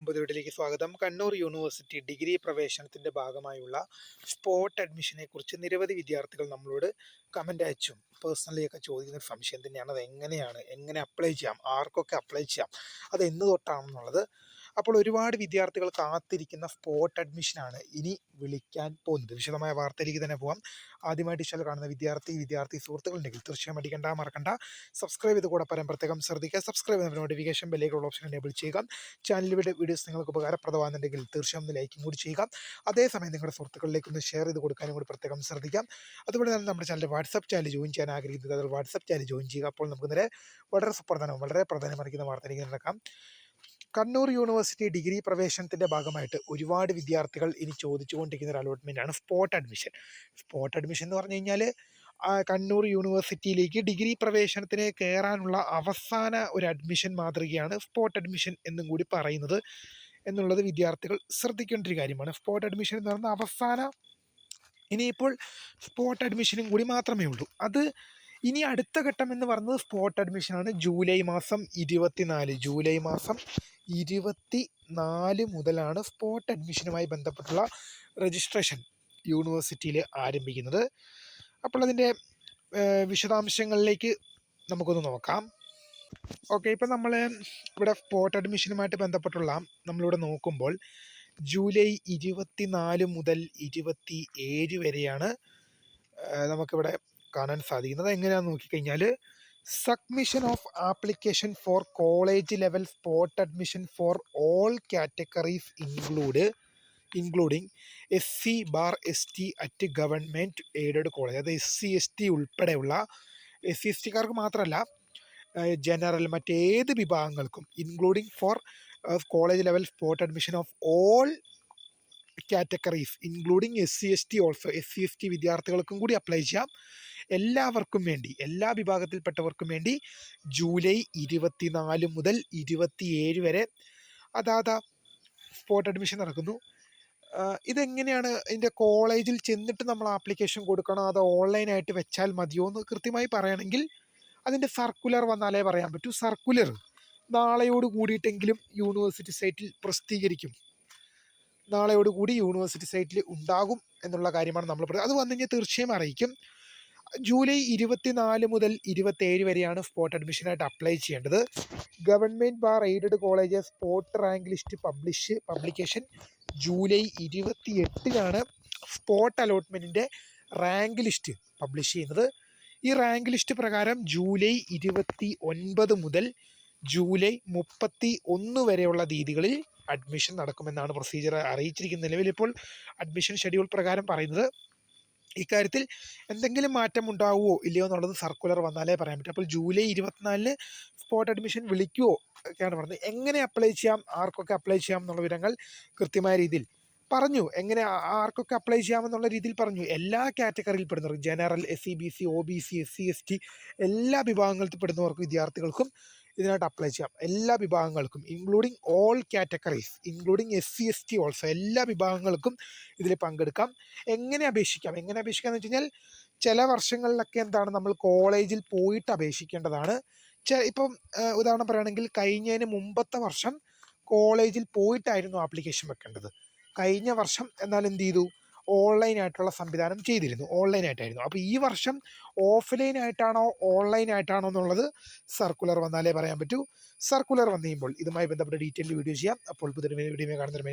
വീട്ടിലേക്ക് സ്വാഗതം. Kannur university degree പ്രവേശനത്തിന്റെ ഭാഗമായുള്ള സ്പോട്ട് അഡ്മിഷനെ കുറിച്ച് നിരവധി വിദ്യാർത്ഥികൾ നമ്മളോട് കമന്റ് അയച്ചും പേഴ്സണലി ഒക്കെ ചോദിക്കുന്ന ഒരു സംശയം തന്നെയാണ്. അത് എങ്ങനെ അപ്ലൈ ചെയ്യാം, ആർക്കൊക്കെ അപ്ലൈ ചെയ്യാം, അത് എന്ന് തൊട്ടാണെന്നുള്ളത്. അപ്പോൾ ഒരുപാട് വിദ്യാർത്ഥികൾ കാത്തിരിക്കുന്ന സ്പോട്ട് അഡ്മിഷനാണ് ഇനി വിളിക്കാൻ പോകുന്നത്. വിശദമായ വാർത്തയിലേക്ക് തന്നെ പോകാം. ആദ്യമായിട്ട് ചാനൽ കാണുന്ന വിദ്യാർത്ഥി സുഹൃത്തുക്കളുണ്ടെങ്കിൽ തീർച്ചയായും മറക്കണ്ട, സബ്സ്ക്രൈബ് ചെയ്ത് കൂടെ പ്രത്യേകം ശ്രദ്ധിക്കുക. സബ്സ്ക്രൈബ് ചെയ്യുന്ന നോട്ടിഫിക്കേഷൻ ബെല്ലേക്കുള്ള ഓപ്ഷൻ എനേബിൾ ചെയ്യുക. ചാനലിലൂടെ വീഡിയോസ് നിങ്ങൾക്ക് ഉപകാരപ്രദമാകുന്നുണ്ടെങ്കിൽ തീർച്ചയായും ഒന്ന് ലൈക്കും കൂടി ചെയ്യുക. അതേസമയം നിങ്ങളുടെ സുഹൃത്തുക്കളിലേക്ക് ഒന്ന് ഷെയർ ചെയ്ത് കൊടുക്കാനും കൂടി പ്രത്യേകം ശ്രദ്ധിക്കാം. അതുപോലെ തന്നെ നമ്മുടെ ചാനൽ വാട്സപ്പ് ചാനൽ ജോയിൻ ചെയ്യാൻ ആഗ്രഹിക്കുന്നത് അതിൽ വാട്സപ്പ് ചാനൽ ജോയിൻ ചെയ്യുക. അപ്പോൾ നമുക്ക് നേരെ വളരെ പ്രധാനമറിക്കുന്ന വാർത്തയിലേക്ക് നടക്കാം. കണ്ണൂർ യൂണിവേഴ്സിറ്റി ഡിഗ്രി പ്രവേശനത്തിന്റെ ഭാഗമായിട്ട് ഒരുപാട് വിദ്യാർത്ഥികൾ ഇനി ചോദിച്ചുകൊണ്ടിരിക്കുന്ന ഒരു അലോട്ട്മെന്റ് ആണ് സ്പോട്ട് അഡ്മിഷൻ. സ്പോട്ട് അഡ്മിഷൻ എന്ന് പറഞ്ഞു കഴിഞ്ഞാൽ കണ്ണൂർ യൂണിവേഴ്സിറ്റിയിലേക്ക് ഡിഗ്രി പ്രവേശനത്തിന് കയറാനുള്ള അവസാന ഒരു അഡ്മിഷൻ മാതൃകയാണ് സ്പോട്ട് അഡ്മിഷൻ എന്നും കൂടി പറയുന്നത് എന്നുള്ളത് വിദ്യാർത്ഥികൾ ശ്രദ്ധിക്കേണ്ട ഒരു കാര്യമാണ്. സ്പോട്ട് അഡ്മിഷൻ എന്ന് പറയുന്ന അവസാന, ഇനിയിപ്പോൾ സ്പോട്ട് അഡ്മിഷനും കൂടി മാത്രമേ ഉള്ളൂ. അത് ഇനി അടുത്ത ഘട്ടം എന്ന് പറയുന്നത് സ്പോട്ട് അഡ്മിഷനാണ്. ജൂലൈ മാസം 24 മുതലാണ് സ്പോട്ട് അഡ്മിഷനുമായി ബന്ധപ്പെട്ടുള്ള രജിസ്ട്രേഷൻ യൂണിവേഴ്സിറ്റിയിൽ ആരംഭിക്കുന്നത്. അപ്പോൾ അതിൻ്റെ വിശദാംശങ്ങളിലേക്ക് നമുക്കൊന്ന് നോക്കാം. ഓക്കെ, ഇപ്പം നമ്മൾ ഇവിടെ സ്പോട്ട് അഡ്മിഷനുമായിട്ട് ബന്ധപ്പെട്ടുള്ള നമ്മളിവിടെ നോക്കുമ്പോൾ ജൂലൈ 24 മുതൽ 27 വരെയാണ് നമുക്കിവിടെ കാണാൻ സാധിക്കുന്നത്. എങ്ങനെയാണെന്ന് നോക്കിക്കഴിഞ്ഞാൽ submission of application for college level spot admission for all categories including SC/ST at government aided college. അത് SC/ST ഉൾപ്പെടെയുള്ള SC/STക്കാർക്ക് മാത്രമല്ല, ജനറൽ മറ്റേത് വിഭാഗങ്ങൾക്കും, including four college level spot admission of all categories including SC/ST also. SC/ST വിദ്യാർത്ഥികൾക്കും കൂടി apply ചെയ്യാം. എല്ലാവർക്കും വേണ്ടി, എല്ലാ വിഭാഗത്തിൽപ്പെട്ടവർക്കും വേണ്ടി ജൂലൈ 24 മുതൽ 27 വരെ അതാത് സ്പോട്ട് അഡ്മിഷൻ നടക്കുന്നു. ഇതെങ്ങനെയാണ്, ഇതിൻ്റെ കോളേജിൽ ചെന്നിട്ട് നമ്മൾ ആപ്ലിക്കേഷൻ കൊടുക്കണോ അതോ ഓൺലൈനായിട്ട് വെച്ചാൽ മതിയോ എന്ന് കൃത്യമായി പറയുകയാണെങ്കിൽ അതിൻ്റെ സർക്കുലർ വന്നാലേ പറയാൻ പറ്റൂ. സർക്കുലർ നാളെയോട് കൂടിയിട്ടെങ്കിലും യൂണിവേഴ്സിറ്റി സൈറ്റിൽ പ്രസിദ്ധീകരിക്കും. നാളെയോടുകൂടി യൂണിവേഴ്സിറ്റി സൈറ്റിൽ ഉണ്ടാകും എന്നുള്ള കാര്യമാണ് നമ്മൾ പറയുന്നത്. അത് വന്നു കഴിഞ്ഞാൽ തീർച്ചയായും അറിയിക്കും. ജൂലൈ 24 മുതൽ 27 വരെയാണ് സ്പോട്ട് അഡ്മിഷനായിട്ട് അപ്ലൈ ചെയ്യേണ്ടത്. Government aided college spot rank list publication July 28 spot അലോട്ട്മെൻറ്റിൻ്റെ റാങ്ക് ലിസ്റ്റ് പബ്ലിഷ് ചെയ്യുന്നത്. ഈ റാങ്ക് ലിസ്റ്റ് പ്രകാരം ജൂലൈ 29 മുതൽ ജൂലൈ 31 വരെയുള്ള തീയതികളിൽ അഡ്മിഷൻ നടക്കുമെന്നാണ് പ്രൊസീജിയർ അറിയിച്ചിരിക്കുന്നത്. നിലവിൽ ഇപ്പോൾ അഡ്മിഷൻ ഷെഡ്യൂൾ പ്രകാരം പറയുന്നത്. ഇക്കാര്യത്തിൽ എന്തെങ്കിലും മാറ്റം ഉണ്ടാവുമോ ഇല്ലയോ എന്നുള്ളത് സർക്കുലർ വന്നാലേ പറയാൻ പറ്റും. അപ്പോൾ ജൂലൈ 24 സ്പോട്ട് അഡ്മിഷൻ വിളിക്കുമോ ഒക്കെയാണ് പറഞ്ഞത്. എങ്ങനെ അപ്ലൈ ചെയ്യാം, ആർക്കൊക്കെ അപ്ലൈ ചെയ്യാം എന്നുള്ള വിവരങ്ങൾ കൃത്യമായ രീതിയിൽ പറഞ്ഞു. എങ്ങനെ ആർക്കൊക്കെ അപ്ലൈ ചെയ്യാമെന്നുള്ള രീതിയിൽ പറഞ്ഞു. എല്ലാ കാറ്റഗറിയിൽ പെടുന്നവർക്ക്, ജനറൽ, SC/BC, OBC, SC/ST എല്ലാ വിഭാഗങ്ങളിൽ പെടുന്നവർക്കും വിദ്യാർത്ഥികൾക്കും ഇതിനായിട്ട് അപ്ലൈ ചെയ്യാം. എല്ലാ വിഭാഗങ്ങൾക്കും, including all categories including SC/ST also, എല്ലാ വിഭാഗങ്ങൾക്കും ഇതിൽ പങ്കെടുക്കാം. എങ്ങനെ അപേക്ഷിക്കാം എന്ന് വെച്ച് കഴിഞ്ഞാൽ ചില വർഷങ്ങളിലൊക്കെ എന്താണ്, നമ്മൾ കോളേജിൽ പോയിട്ട് അപേക്ഷിക്കേണ്ടതാണ്. ഇപ്പം ഉദാഹരണം പറയുകയാണെങ്കിൽ കഴിഞ്ഞതിന് മുമ്പത്തെ വർഷം കോളേജിൽ പോയിട്ടായിരുന്നു ആപ്ലിക്കേഷൻ വെക്കേണ്ടത്. കഴിഞ്ഞ വർഷം എന്നാൽ എന്ത് ചെയ്തു, ഓൺലൈനായിട്ടുള്ള സംവിധാനം ചെയ്തിരുന്നു, ഓൺലൈനായിട്ടായിരുന്നു. അപ്പോൾ ഈ വർഷം ഓഫ്ലൈനായിട്ടാണോ ഓൺലൈനായിട്ടാണോ എന്നുള്ളത് സർക്കുലർ വന്നാലേ പറയാൻ പറ്റൂ. സർക്കുലർ വന്നു കഴിയുമ്പോൾ ഇതുമായി ബന്ധപ്പെട്ട ഡീറ്റെയിൽ വീഡിയോ ചെയ്യാം. അപ്പോൾ പുതിയ വീഡിയോ കാണുന്നവർ